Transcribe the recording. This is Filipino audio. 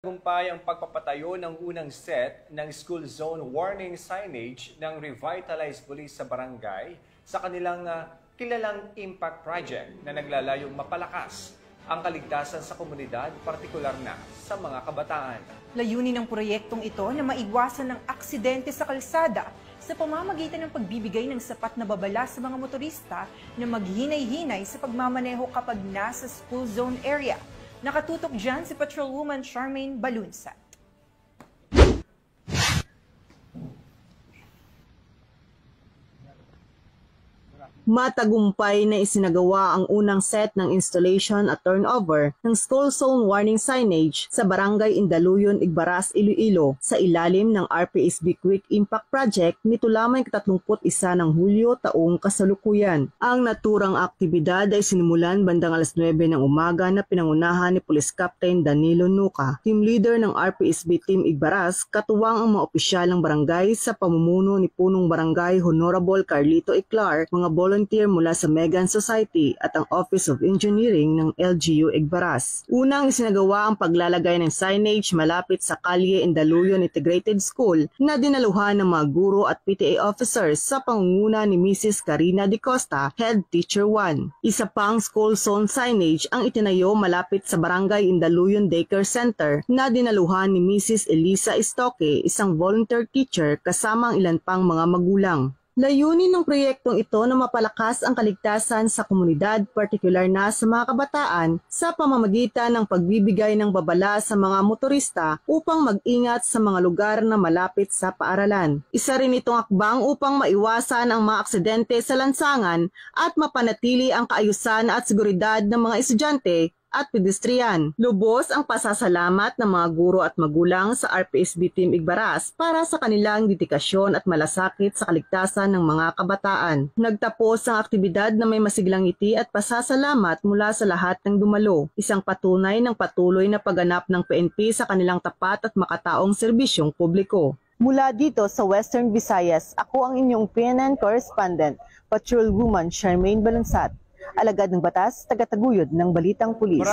Tagumpay ang pagpapatayo ng unang set ng school zone warning signage ng Revitalize Police sa barangay sa kanilang kilalang impact project na naglalayong mapalakas ang kaligtasan sa komunidad, partikular na sa mga kabataan. Layunin ng proyektong ito na maiwasan ng aksidente sa kalsada sa pamamagitan ng pagbibigay ng sapat na babala sa mga motorista na maghinay-hinay sa pagmamaneho kapag nasa school zone area. Nakatutok dyan si Patrolwoman Charmaine Balunsat. Matagumpay na isinagawa ang unang set ng installation at turnover ng school zone warning signage sa Barangay Indaluyon, Igbaras, Iloilo sa ilalim ng RPSB Quick Impact Project nito lamang 31 ng Hulyo taong kasalukuyan. Ang naturang aktibidad ay sinimulan bandang alas 9 ng umaga na pinangunahan ni Police Captain Danilo Nuca, team leader ng RPSB Team Igbaras, katuwang ang mga opisyal ng barangay sa pamumuno ni Punong Barangay Honorable Carlito Eclar, mga volunteer mula sa Megan Society at ang Office of Engineering ng LGU Igbaras. Unang isinagawa ang paglalagay ng signage malapit sa Kalye Indaluyon Integrated School na dinaluhan ng mga guro at PTA officers sa pangunguna ni Mrs. Karina De Costa, Head Teacher 1. Isa pang school zone signage ang itinayo malapit sa Barangay Indaluyon Daycare Center na dinaluhan ni Mrs. Elisa Estoque, isang volunteer teacher kasama ang ilan pang mga magulang. Layunin ng proyektong ito na mapalakas ang kaligtasan sa komunidad, partikular na sa mga kabataan, sa pamamagitan ng pagbibigay ng babala sa mga motorista upang mag-ingat sa mga lugar na malapit sa paaralan. Isa rin itong akbang upang maiwasan ang mga aksidente sa lansangan at mapanatili ang kaayusan at seguridad ng mga estudyante at pedestrian. Lubos ang pasasalamat ng mga guro at magulang sa RPSB Team Igbaras para sa kanilang dedikasyon at malasakit sa kaligtasan ng mga kabataan. Nagtapos ang aktibidad na may masiglang ngiti at pasasalamat mula sa lahat ng dumalo. Isang patunay ng patuloy na pagganap ng PNP sa kanilang tapat at makataong serbisyong publiko. Mula dito sa Western Visayas, ako ang inyong PNN correspondent, Patrolwoman Charmaine Balunsat. Alagad ng batas, tagataguyod ng Balitang Pulis.